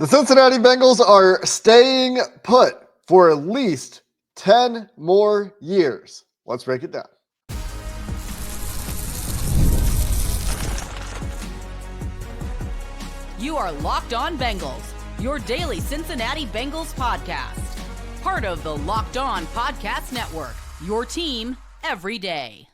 The Cincinnati Bengals are staying put for at least 10 more years. Let's break it down. You are Locked On Bengals, your daily Cincinnati Bengals podcast. Part of the Locked On Podcast Network, your team every day.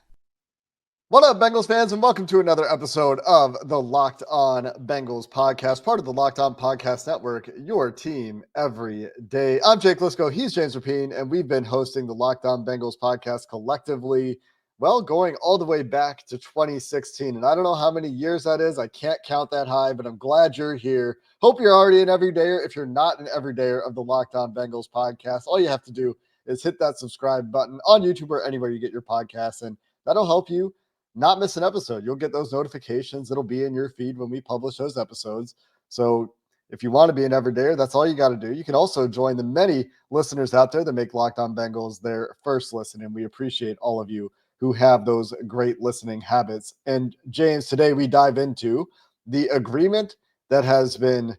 What up, Bengals fans, and welcome to another episode of the Locked On Bengals podcast, part of the Locked On Podcast Network, your team every day. I'm Jake Liscow, he's James Rapien, and we've been hosting the Locked On Bengals podcast collectively, well, going all the way back to 2016. And I don't know how many years that is. I can't count that high, but I'm glad you're here. Hope you're already an everydayer. If you're not an everydayer of the Locked On Bengals podcast, all you have to do is hit that subscribe button on YouTube or anywhere you get your podcasts, and that'll help you not miss an episode. You'll get those notifications. It'll be in your feed when we publish those episodes. So if you want to be an everydayer, that's all you got to do. You can also join the many listeners out there that make Locked On Bengals their first listen, and we appreciate all of you who have those great listening habits. And James, today we dive into the agreement that has been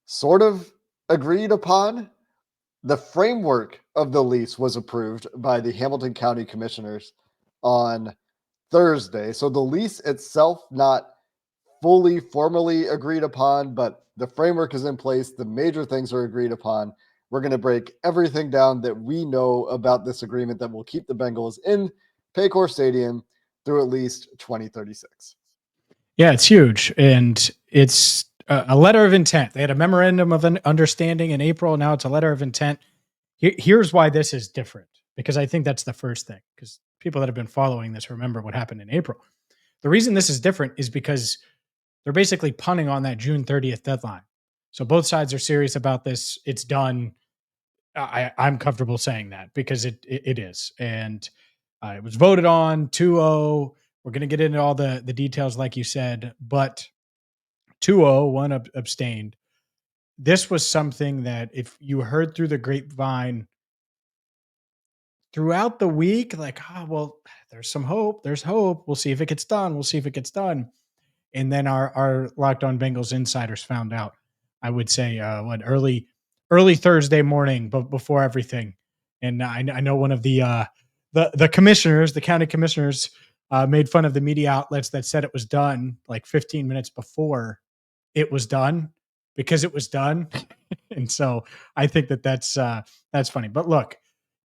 sort of agreed upon. The framework of the lease was approved by the Hamilton County Commissioners on Thursday. So the lease itself not fully formally agreed upon, but the framework is in place. The major things are agreed upon. We're going to break everything down that we know about this agreement that will keep the Bengals in Paycor Stadium through at least 2036. Yeah, it's huge. And it's a letter of intent. They had a memorandum of an understanding in April. Now it's a letter of intent. Here's why this is different, because I think that's the first thing, because people that have been following this remember what happened in April. The reason this is different is because they're basically punting on that June 30th deadline. So both sides are serious about this. It's done. I'm comfortable saying that because it is. And it was voted on 2-0. We're going to get into all the details like you said, but 2-0, one abstained. This was something that if you heard through the grapevine throughout the week, like, well, there's some hope. There's hope. We'll see if it gets done. And then our Locked On Bengals insiders found out, I would say, early Thursday morning, but before everything. And I know one of the commissioners, the county commissioners, made fun of the media outlets that said it was done like 15 minutes before it was done, because it was done. And so I think that's funny. But look,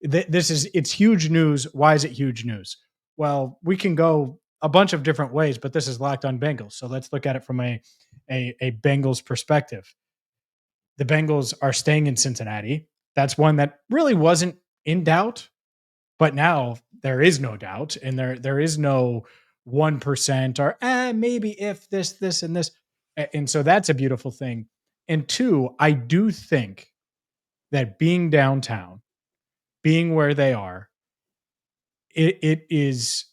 it's huge news. Why is it huge news? Well, we can go a bunch of different ways, but this is Locked On Bengals. So let's look at it from a Bengals perspective. The Bengals are staying in Cincinnati. That's one that really wasn't in doubt, but now there is no doubt, and there is no 1% or maybe if this, and this. And so that's a beautiful thing. And two, I do think that being downtown, being where they are, it's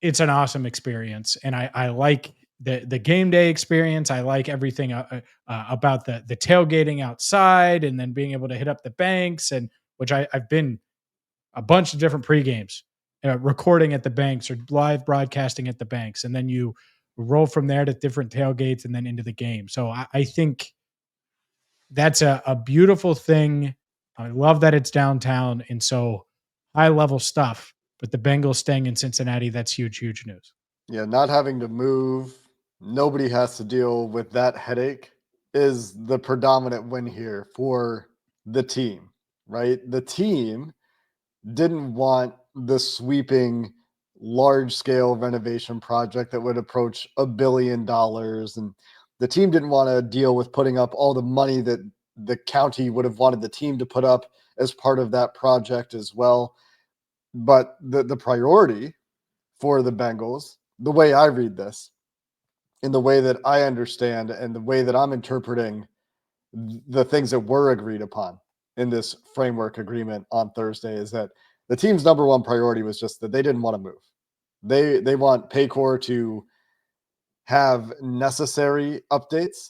an awesome experience. And I like the game day experience. I like everything about the tailgating outside, and then being able to hit up the banks, and which I've been a bunch of different pre-games, recording at the banks or live broadcasting at the banks. And then you roll from there to different tailgates and then into the game. So I think that's a beautiful thing. I love that it's downtown. And so high level stuff, but the Bengals staying in Cincinnati, that's huge, huge news. Yeah, not having to move, nobody has to deal with that headache is the predominant win here for the team, right? The team didn't want the sweeping large-scale renovation project that would approach $1 billion. And the team didn't want to deal with putting up all the money that the county would have wanted the team to put up as part of that project as well. But the priority for the Bengals, the way I read this, in the way that I understand and the way that I'm interpreting the things that were agreed upon in this framework agreement on Thursday, is that the team's number one priority was just that they didn't want to move. They want Paycor to have necessary updates,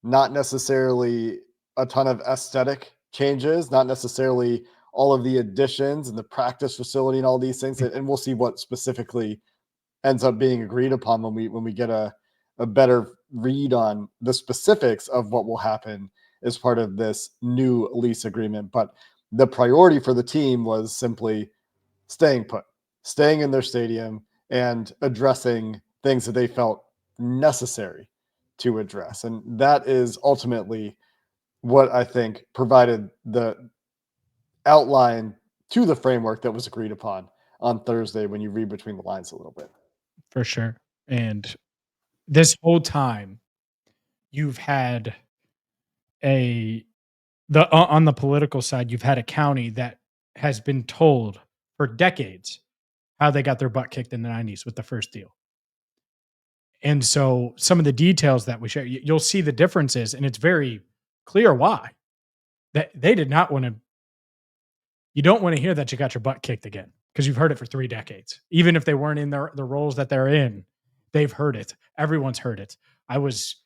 not necessarily a ton of aesthetic changes, not necessarily all of the additions and the practice facility and all these things. And we'll see what specifically ends up being agreed upon when we get a a better read on the specifics of what will happen as part of this new lease agreement. But the priority for the team was simply staying put, staying in their stadium, and addressing things that they felt necessary to address. And that is ultimately what I think provided the outline to the framework that was agreed upon on Thursday when you read between the lines a little bit. For sure. And this whole time, you've had a on the political side, you've had a county that has been told for decades how they got their butt kicked in the 90s with the first deal. And so some of the details that we share, you'll see the differences, and it's very clear why. That they did not want to. You don't want to hear that you got your butt kicked again because you've heard it for 3 decades. Even if they weren't in the roles that they're in, they've heard it. Everyone's heard it. I was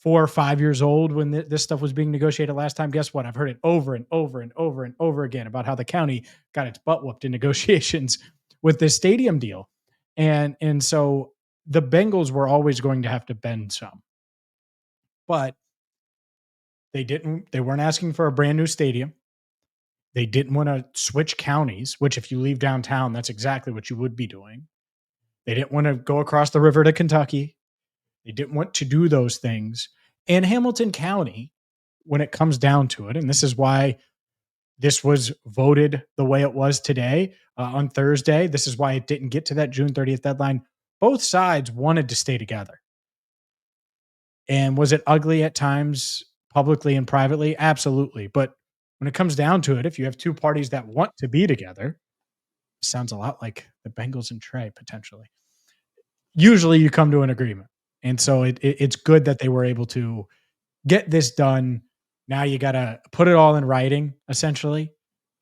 4 or 5 years old when this stuff was being negotiated last time. Guess what? I've heard it over and over and over and over again about how the county got its butt whooped in negotiations with this stadium deal. And so the Bengals were always going to have to bend some. But they weren't asking for a brand new stadium. They didn't want to switch counties, which if you leave downtown, that's exactly what you would be doing. They didn't want to go across the river to Kentucky. They didn't want to do those things. And Hamilton County, when it comes down to it, and this is why this was voted the way it was today on Thursday, this is why it didn't get to that June 30th deadline. Both sides wanted to stay together. And was it ugly at times, publicly and privately? Absolutely. But when it comes down to it, if you have two parties that want to be together, it sounds a lot like the Bengals and Trey potentially. Usually you come to an agreement. And so it's good that they were able to get this done. Now you got to put it all in writing, essentially,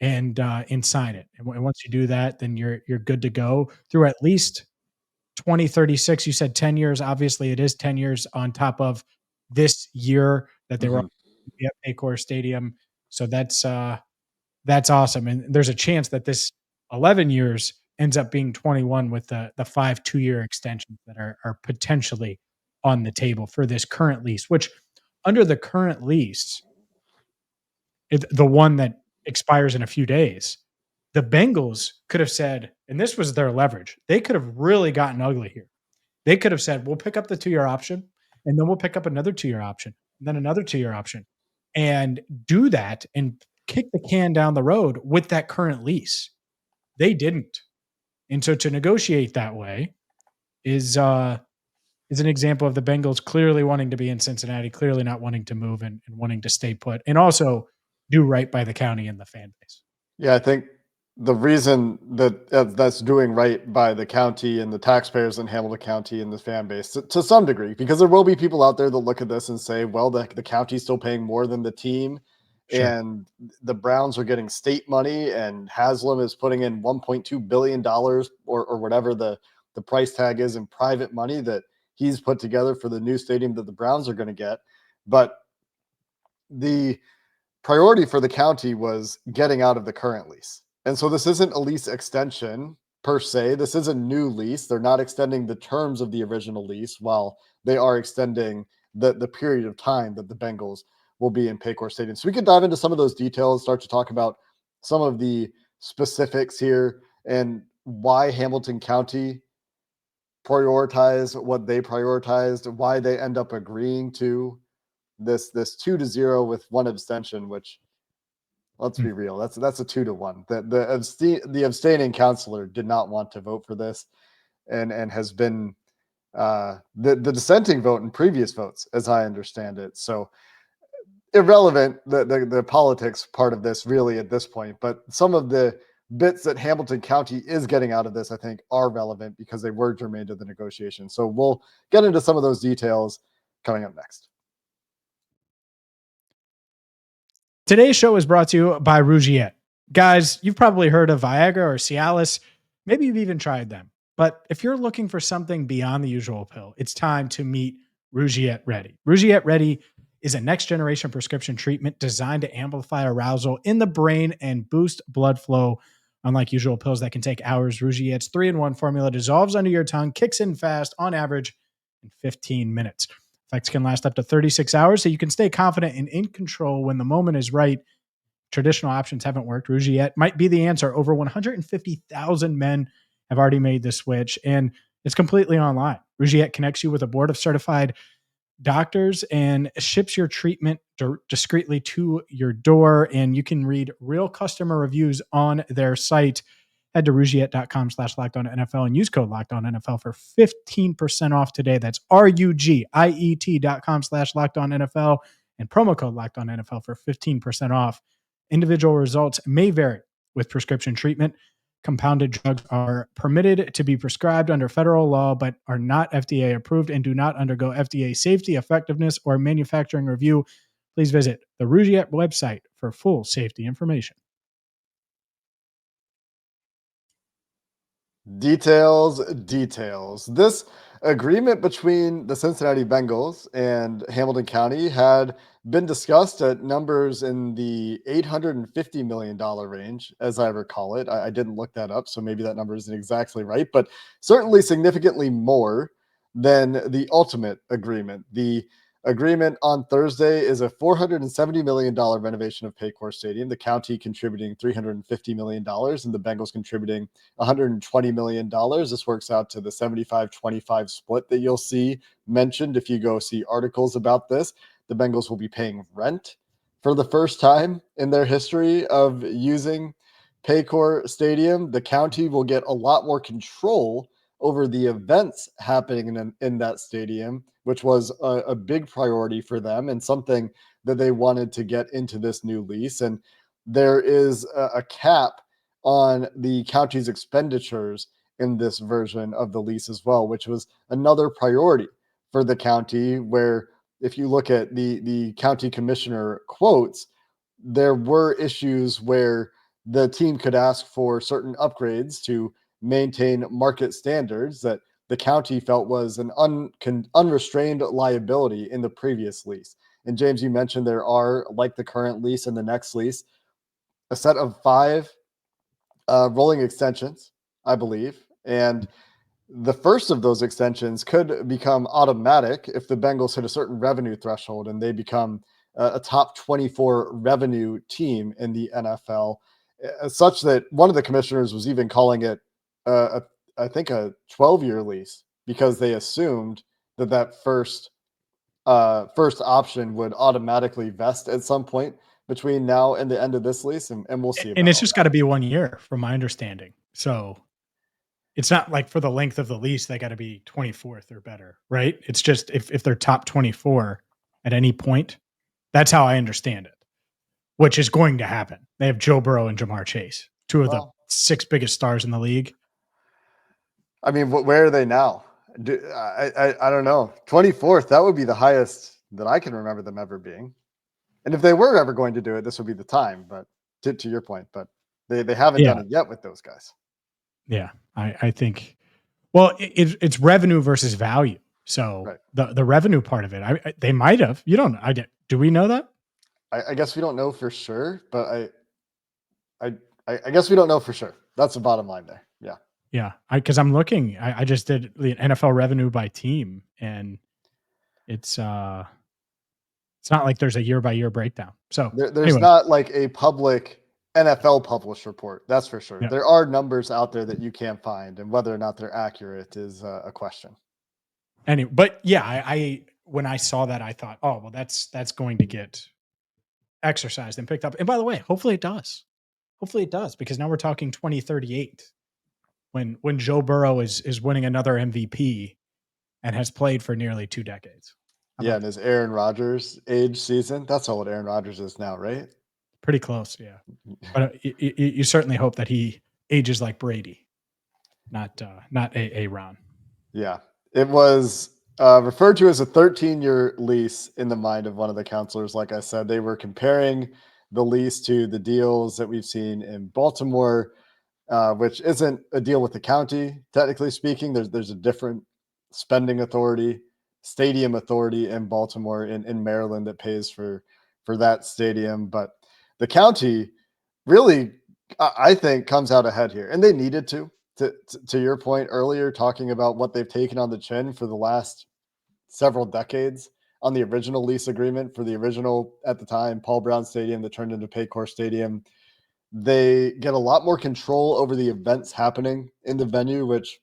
and sign it. And once you do that, then you're good to go through at least 2036. You said 10 years. Obviously, it is 10 years on top of this year that they were at Paycor Stadium. So that's awesome. And there's a chance that this 11 years ends up being 21 with the 5 2-year extensions that are potentially on the table for this current lease, which under the current lease, the one that expires in a few days, the Bengals could have said, and this was their leverage, they could have really gotten ugly here. They could have said, we'll pick up the 2-year option, and then we'll pick up another 2-year option, and then another 2-year option, and do that and kick the can down the road with that current lease. They didn't. And so to negotiate that way is an example of the Bengals clearly wanting to be in Cincinnati, clearly not wanting to move and wanting to stay put, and also do right by the county and the fan base. Yeah, I think the reason that that's doing right by the county and the taxpayers in Hamilton County and the fan base to some degree, because there will be people out there that look at this and say, well, the county's still paying more than the team. Sure. And the Browns are getting state money, and Haslam is putting in $1.2 billion or whatever the price tag is in private money that he's put together for the new stadium that the Browns are going to get. But the priority for the county was getting out of the current lease. And so this isn't a lease extension per se. This is a new lease. They're not extending the terms of the original lease while they are extending the period of time that the Bengals will be in Paycor Stadium. So we can dive into some of those details, start to talk about some of the specifics here and why Hamilton County prioritized what they prioritized, why they end up agreeing to this 2-0 with one abstention, which, let's be real, that's a 2-1. The abstaining counselor did not want to vote for this and has been the dissenting vote in previous votes, as I understand it. So irrelevant, the politics part of this really at this point, but some of the bits that Hamilton County is getting out of this, I think, are relevant because they were germane to the negotiation. So we'll get into some of those details coming up next. Today's show is brought to you by Rugiet. Guys, you've probably heard of Viagra or Cialis. Maybe you've even tried them. But if you're looking for something beyond the usual pill, it's time to meet Rugiet Ready. Rugiet Ready is a next-generation prescription treatment designed to amplify arousal in the brain and boost blood flow. Unlike usual pills that can take hours, Rugiet's 3-in-1 formula dissolves under your tongue, kicks in fast, on average, in 15 minutes. Effects can last up to 36 hours, so you can stay confident and in control when the moment is right. Traditional options haven't worked. Rugiet might be the answer. Over 150,000 men have already made the switch, and it's completely online. Rugiet connects you with a board of certified doctors and ships your treatment discreetly to your door. And you can read real customer reviews on their site. Head to Rugiet.com/LockedOnNFL and use code LockedOnNFL for 15% off today. That's RUGIET.com/LockedOnNFL and promo code LockedOnNFL for 15% off. Individual results may vary with prescription treatment. Compounded drugs are permitted to be prescribed under federal law, but are not FDA approved and do not undergo FDA safety, effectiveness, or manufacturing review. Please visit the Rugiet website for full safety information. Details. This agreement between the Cincinnati Bengals and Hamilton County had been discussed at numbers in the $850 million range, as I recall it. I didn't look that up, so maybe that number isn't exactly right, but certainly significantly more than the ultimate agreement. The agreement on Thursday is a $470 million renovation of Paycor Stadium, the county contributing $350 million and the Bengals contributing $120 million. This works out to the 75-25 split that you'll see mentioned if you go see articles about this. The Bengals will be paying rent for the first time in their history of using Paycor Stadium. The county will get a lot more control over the events happening in that stadium, which was a big priority for them and something that they wanted to get into this new lease. And there is a cap on the county's expenditures in this version of the lease as well, which was another priority for the county, where if you look at the county commissioner quotes, there were issues where the team could ask for certain upgrades to maintain market standards that the county felt was an unrestrained liability in the previous lease. And James, you mentioned there are, like the current lease and the next lease, a set of 5 rolling extensions, I believe. And the first of those extensions could become automatic if the Bengals hit a certain revenue threshold and they become a top 24 revenue team in the NFL, such that one of the commissioners was even calling it, I think, a 12-year lease, because they assumed that first option would automatically vest at some point between now and the end of this lease, and we'll see. And it's just got to be 1 year, from my understanding. So it's not like for the length of the lease, they got to be 24th or better, right? It's just if they're top 24 at any point, that's how I understand it, which is going to happen. They have Joe Burrow and Jamar Chase, two of the 6 biggest stars in the league. I mean, where are they now? I don't know. 24th, that would be the highest that I can remember them ever being. And if they were ever going to do it, this would be the time. But to your point, but they haven't done it yet with those guys. Yeah, I think. Well, it's revenue versus value. So right. the revenue part of it, they might have. You don't. Do we know that? I guess we don't know for sure, but I guess we don't know for sure. That's the bottom line there. Yeah. Yeah, because I'm looking. I just did the NFL revenue by team, and it's not like there's a year by year breakdown. So there's not like a public NFL published report. That's for sure. Yeah. There are numbers out there that you can't find, and whether or not they're accurate is a question. Anyway, but yeah, I when I saw that, I thought, oh well, that's going to get exercised and picked up. And by the way, hopefully it does. Hopefully it does, because now we're talking 2038. When Joe Burrow is winning another MVP and has played for nearly 2 decades. Yeah, and his Aaron Rodgers age season. That's how old Aaron Rodgers is now, right? Pretty close, yeah. But you certainly hope that he ages like Brady, not Aaron. Yeah, it was referred to as a 13-year lease in the mind of one of the counselors. Like I said, they were comparing the lease to the deals that we've seen in Baltimore, which isn't a deal with the county, technically speaking. There's a different spending authority, stadium authority in Baltimore, in Maryland, that pays for that stadium. But the county really, I think, comes out ahead here, and they needed to your point earlier, talking about what they've taken on the chin for the last several decades on the original lease agreement for the original, at the time, Paul Brown Stadium that turned into Paycor Stadium. They get a lot more control over the events happening in the venue, which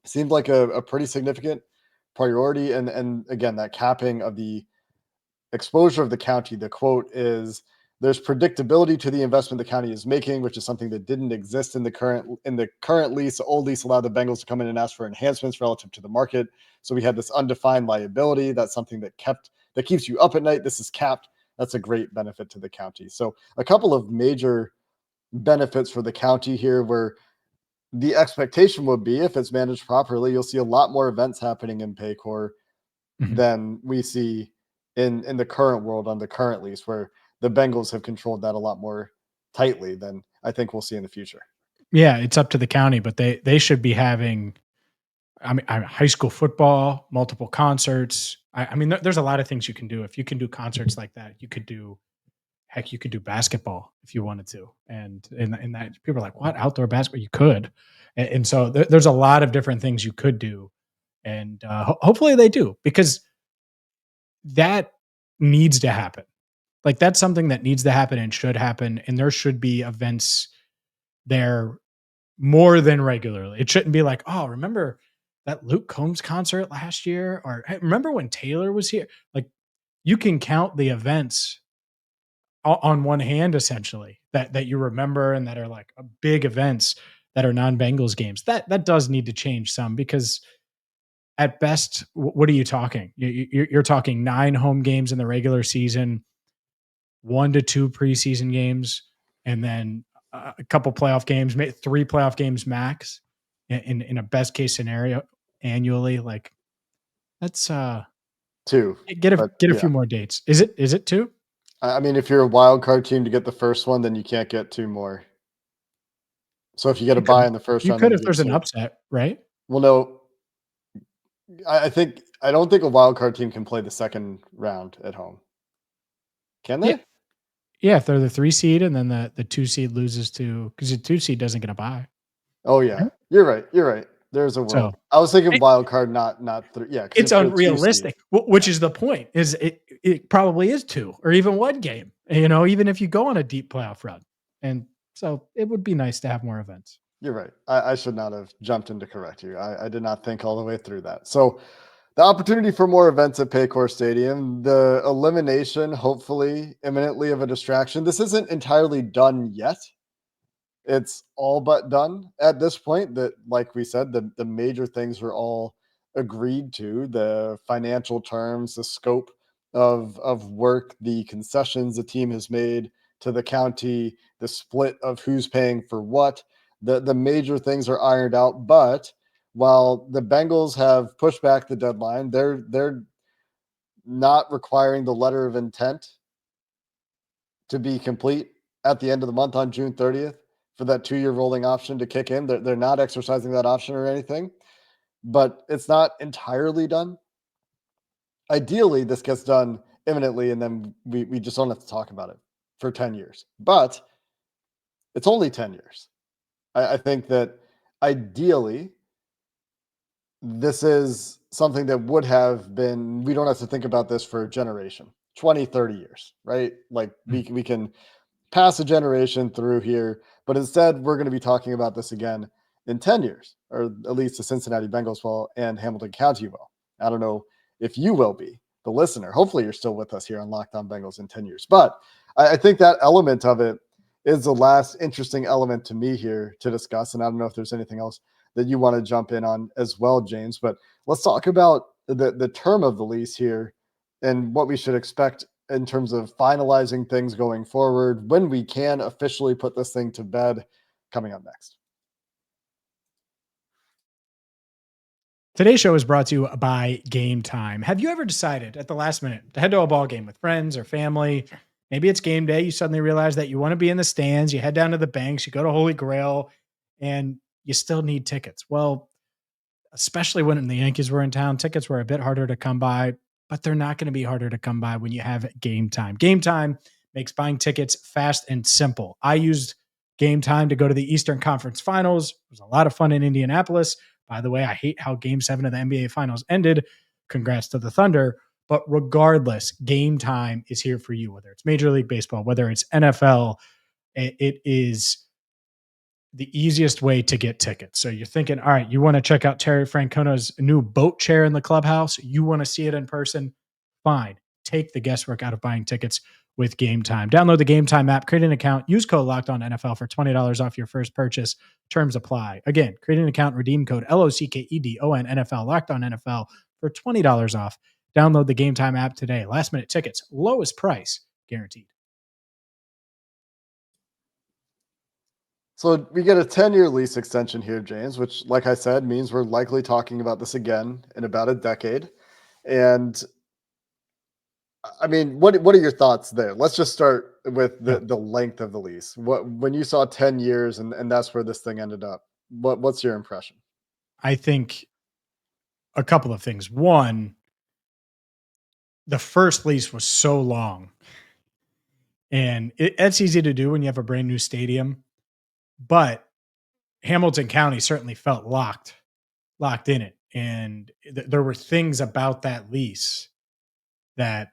seemed like a pretty significant priority. And again, that capping of the exposure of the county, the quote is, there's predictability to the investment the county is making, which is something that didn't exist in the current lease. The old lease allowed the Bengals to come in and ask for enhancements relative to the market. So we had this undefined liability. That's something that keeps you up at night. This is capped. That's a great benefit to the county. So a couple of major benefits for the county here, where the expectation would be, if it's managed properly, you'll see a lot more events happening in Paycor than we see in the current world on the current lease, where the Bengals have controlled that a lot more tightly than I think we'll see in the future. Yeah, it's up to the county, but they should be having, high school football, multiple concerts. There's a lot of things you can do. If you can do concerts like that, you could do basketball if you wanted to. And that, people are like, what, outdoor basketball? You could. And so there's a lot of different things you could do. And hopefully they do, because that needs to happen. Like, that's something that needs to happen and should happen. And there should be events there more than regularly. It shouldn't be like, oh, remember that Luke Combs concert last year? Or, hey, remember when Taylor was here? Like, you can count the events on one hand, essentially, that you remember and that are like big events that are non-Bengals games. That does need to change some, because at best, what are you talking? You're talking 9 home games in the regular season, 1 to 2 preseason games, and then a couple playoff games, 3 playoff games max in a best case scenario annually. Like, that's 2. Get a few more dates. Is it 2? I mean, if you're a wild card team to get the first one, then you can't get 2 more. So if you get a bye in the first You round, could then if you there's get an 2. upset, right? Well, no, I don't think a wild card team can play the second round at home. Can they? Yeah. Yeah, if they're the 3 seed and then the 2 seed loses to, because the 2 seed doesn't get a bye. Oh yeah, you're right. There's a world. So I was thinking wild card, not 3. Yeah, because it's unrealistic, which is the point. Is it probably is 2 or even 1 game, even if you go on a deep playoff run. And so it would be nice to have more events. You're right. I should not have jumped in to correct you. I did not think all the way through that. So the opportunity for more events at Paycor Stadium, the elimination, hopefully imminently, of a distraction. This isn't entirely done yet. It's all but done at this point. That, like we said, the major things were all agreed to: the financial terms, the scope of work, the concessions the team has made to the county, the split of who's paying for what. The major things are ironed out. But while the Bengals have pushed back the deadline, they're not requiring the letter of intent to be complete at the end of the month on June 30th for that 2-year rolling option to kick in. They're not exercising that option or anything, but it's not entirely done. Ideally, this gets done imminently, and then we just don't have to talk about it for 10 years. But it's only 10 years. I think that ideally, this is something that would have been, we don't have to think about this for a generation, 20, 30 years, right? Like we can pass a generation through here, but instead we're going to be talking about this again in 10 years, or at least the Cincinnati Bengals will and Hamilton County will. I don't know if you will be, the listener. Hopefully you're still with us here on Locked On Bengals in 10 years. But I think that element of it is the last interesting element to me here to discuss. And I don't know if there's anything else that you want to jump in on as well, James, but let's talk about the term of the lease here and what we should expect in terms of finalizing things going forward, when we can officially put this thing to bed, coming up next. Today's show is brought to you by Gametime. Have you ever decided at the last minute to head to a ball game with friends or family? Maybe it's game day. You suddenly realize that you want to be in the stands. You head down to the banks, you go to Holy Grail, and you still need tickets. Well, especially when the Yankees were in town, tickets were a bit harder to come by, but they're not going to be harder to come by when you have Gametime. Gametime makes buying tickets fast and simple. I used Gametime to go to the Eastern Conference Finals. It was a lot of fun in Indianapolis. By the way, I hate how Game 7 of the NBA Finals ended, congrats to the Thunder. But regardless, Gametime is here for you, whether it's Major League Baseball, whether it's NFL. It is the easiest way to get tickets. So you're thinking, all right, you want to check out Terry Francona's new boat chair in the clubhouse. You want to see it in person. Fine. Take the guesswork out of buying tickets with Gametime. Download the Gametime app, create an account, use code LOCKEDONNFL for $20 off your first purchase. Terms apply. Again, create an account, redeem code LOCKEDON NFL, LOCKEDONNFL for $20 off. Download the Gametime app today. Last minute tickets, lowest price guaranteed. So we get a 10-year lease extension here, James, which, like I said, means we're likely talking about this again in about a decade. And I mean, what are your thoughts there? Let's just start with the length of the lease. When you saw 10 years and that's where this thing ended up, what's your impression? I think a couple of things. One, the first lease was so long, and it's easy to do when you have a brand new stadium, but Hamilton County certainly felt locked in it. And there were things about that lease that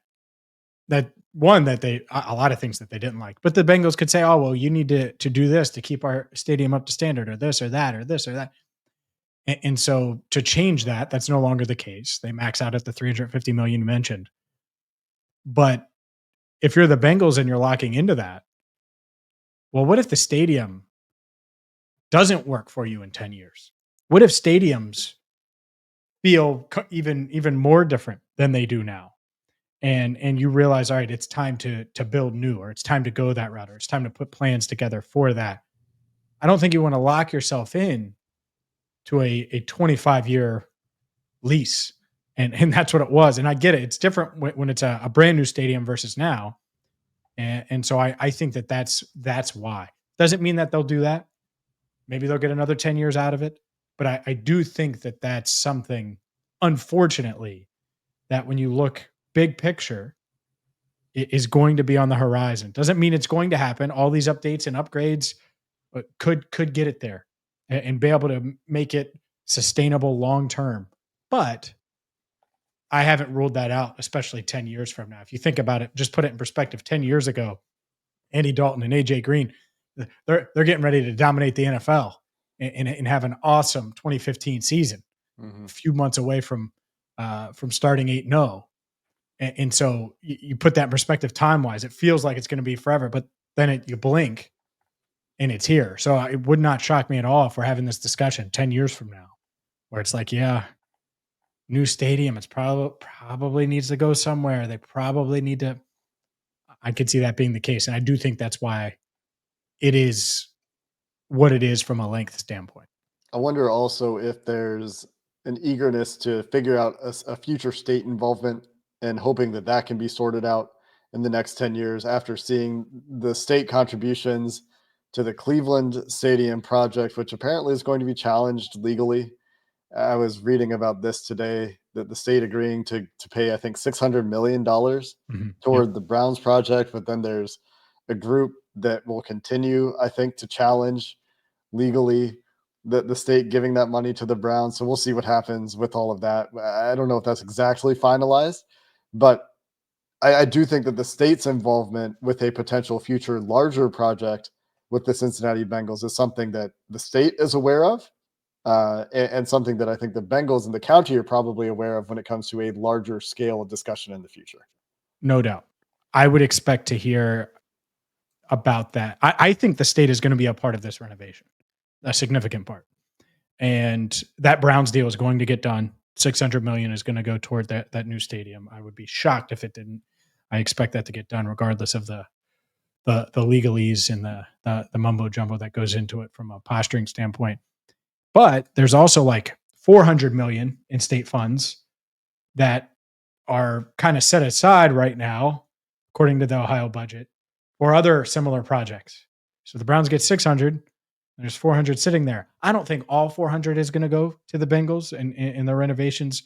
one, that a lot of things that they didn't like, but the Bengals could say, oh, well, you need to do this to keep our stadium up to standard, or this or that, or this or that. And so to change that, that's no longer the case. They max out at the $350 million you mentioned. But if you're the Bengals and you're locking into that, well, what if the stadium doesn't work for you in 10 years? What if stadiums feel even more different than they do now? And you realize, all right, it's time to build new, or it's time to go that route, or it's time to put plans together for that. I don't think you want to lock yourself in to a 25-year lease. And that's what it was. And I get it. It's different when it's a brand new stadium versus now. And so I think that's why. Doesn't mean that they'll do that. Maybe they'll get another 10 years out of it. But I do think that that's something, unfortunately, that when you look big picture, it is going to be on the horizon. Doesn't mean it's going to happen. All these updates and upgrades could get it there and be able to make it sustainable long term. But I haven't ruled that out, especially 10 years from now. If you think about it, just put it in perspective. 10 years ago, Andy Dalton and AJ Green, they're getting ready to dominate the NFL and have an awesome 2015 season, a few months away from starting 8-0. And so you put that in perspective time-wise, it feels like it's going to be forever, but then you blink and it's here. So it would not shock me at all if we're having this discussion 10 years from now, where it's like, yeah, new stadium, it's probably needs to go somewhere. They probably need to. I could see that being the case. And I do think that's why it is what it is from a length standpoint. I wonder also if there's an eagerness to figure out a future state involvement and hoping that can be sorted out in the next 10 years after seeing the state contributions to the Cleveland Stadium project, which apparently is going to be challenged legally. I was reading about this today, that the state agreeing to pay, I think, $600 million toward the Browns project. But then there's a group that will continue, I think, to challenge legally the state giving that money to the Browns. So we'll see what happens with all of that. I don't know if that's exactly finalized, but I do think that the state's involvement with a potential future larger project with the Cincinnati Bengals is something that the state is aware of. And something that I think the Bengals and the county are probably aware of when it comes to a larger scale of discussion in the future. No doubt. I would expect to hear about that. I think the state is going to be a part of this renovation, a significant part. And that Browns deal is going to get done. $600 million is going to go toward that new stadium. I would be shocked if it didn't. I expect that to get done regardless of the legalese and the mumbo jumbo that goes into it from a posturing standpoint. But there's also like $400 million in state funds that are kind of set aside right now, according to the Ohio budget, for other similar projects. So the Browns get 600. There's 400 sitting there. I don't think all 400 is going to go to the Bengals in the renovations,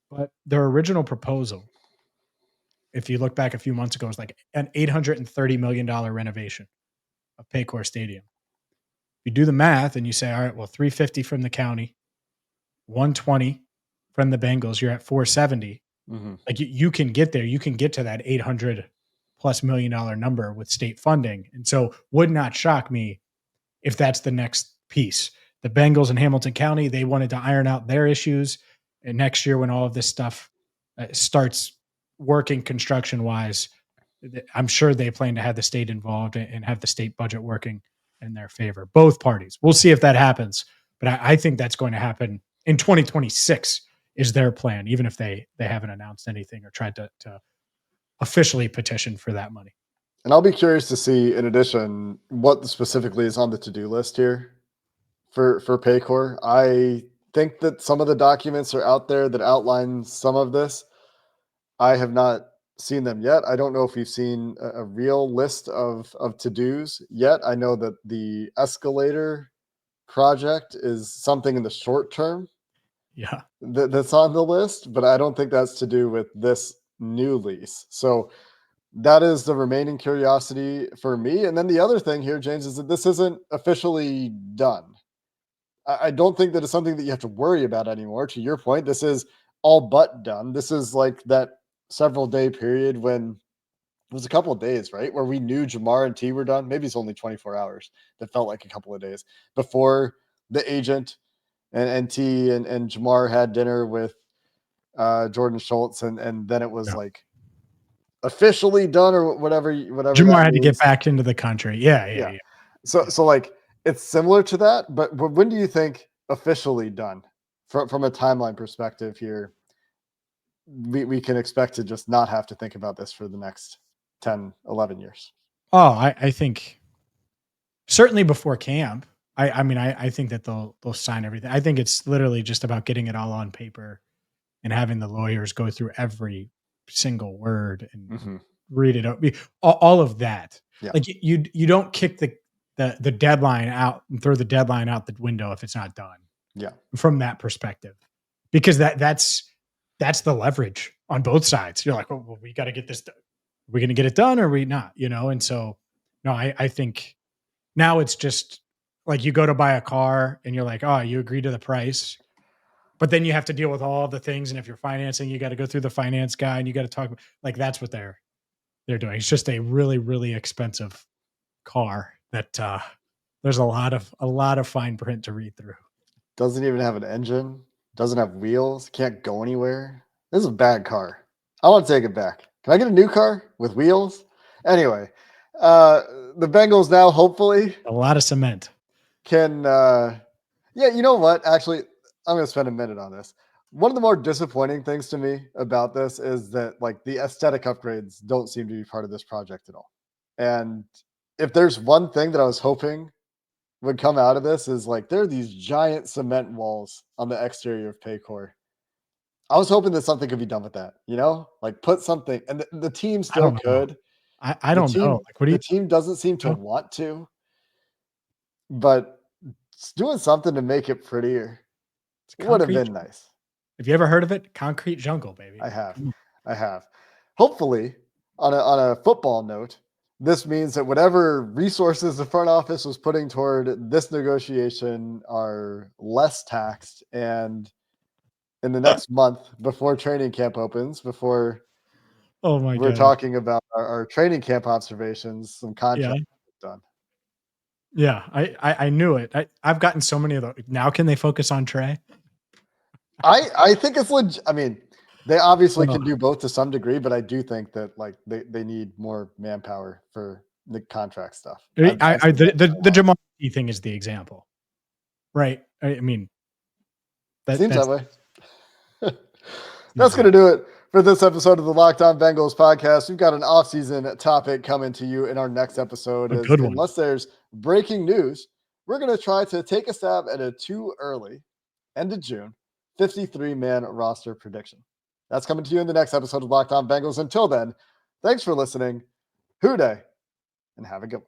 but their original proposal, if you look back a few months ago, was like an $830 million renovation of Paycor Stadium. You do the math and you say, all right, well, 350 from the county, 120 from the Bengals, you're at 470. Mm-hmm. Like you can get there. You can get to that $800+ million number with state funding. And so would not shock me if that's the next piece. The Bengals in Hamilton County, they wanted to iron out their issues. And next year, when all of this stuff starts working construction wise, I'm sure they plan to have the state involved and have the state budget working in their favor. Both parties. We'll see if that happens. But I think that's going to happen in 2026 is their plan, even if they haven't announced anything or tried to officially petition for that money. And I'll be curious to see, in addition, what specifically is on the to-do list here for Paycor. I think that some of the documents are out there that outline some of this. I have not seen them yet. I don't know if we've seen a real list of to-dos yet. I know that the escalator project is something in the short term. Yeah. That's on the list, but I don't think that's to do with this new lease. So that is the remaining curiosity for me. And then the other thing here, James, is that this isn't officially done. I don't think that it's something that you have to worry about anymore. To your point, this is all but done. This is like that several day period when it was a couple of days, right? Where we knew Jamar and T were done. Maybe it's only 24 hours. That felt like a couple of days before the agent and T and Jamar had dinner with Jordan Schultz. And then it was like officially done or whatever Jamar had to get back into the country. Yeah. So like it's similar to that, but when do you think officially done from a timeline perspective here? We can expect to just not have to think about this for the next 10, 11 years. Oh, I think certainly before camp. I mean, I think that they'll sign everything. I think it's literally just about getting it all on paper and having the lawyers go through every single word and read it up. All of that. Yeah. Like you don't kick the deadline out and throw the deadline out the window if it's not done. Yeah. From that perspective, because that's the leverage on both sides. You're like, well, we got to get this done. Are we going to get it done or are we not? And so, no, I think now it's just like you go to buy a car and you're like, oh, you agree to the price, but then you have to deal with all the things. And if you're financing, you got to go through the finance guy and you got to talk like that's what they're doing. It's just a really, really expensive car that there's a lot of fine print to read through. Doesn't even have an engine, doesn't have wheels, can't go anywhere. This is a bad car. I want to take it back. Can I get a new car with wheels? Anyway, the Bengals now hopefully a lot of cement can you know what? Actually, I'm going to spend a minute on this. One of the more disappointing things to me about this is that like the aesthetic upgrades don't seem to be part of this project at all. And if there's one thing that I was hoping would come out of this is like there are these giant cement walls on the exterior of Paycor. I was hoping that something could be done with that, like put something, and the team still could. I don't know. Like, what do you? The team doesn't seem to want to, but it's doing something to make it prettier would have been nice. Have you ever heard of it? Concrete jungle, baby. I have. Hopefully, on a football note, this means that whatever resources the front office was putting toward this negotiation are less taxed, and in the next month before training camp opens, before we're talking about our training camp observations, some contracts done. Yeah, I knew it. I've gotten so many of those. Now can they focus on Trey? I think it's legit. I mean, they obviously can do both to some degree, but I do think that like they need more manpower for the contract stuff. The Jamar thing is the example, right? I mean, seems that way. That's going to do it for this episode of the Locked On Bengals podcast. We've got an off-season topic coming to you in our next episode. Unless there's breaking news, we're going to try to take a stab at a too early end of June 53-man roster prediction. That's coming to you in the next episode of Locked On Bengals. Until then, thanks for listening. Hoo day, and have a good one.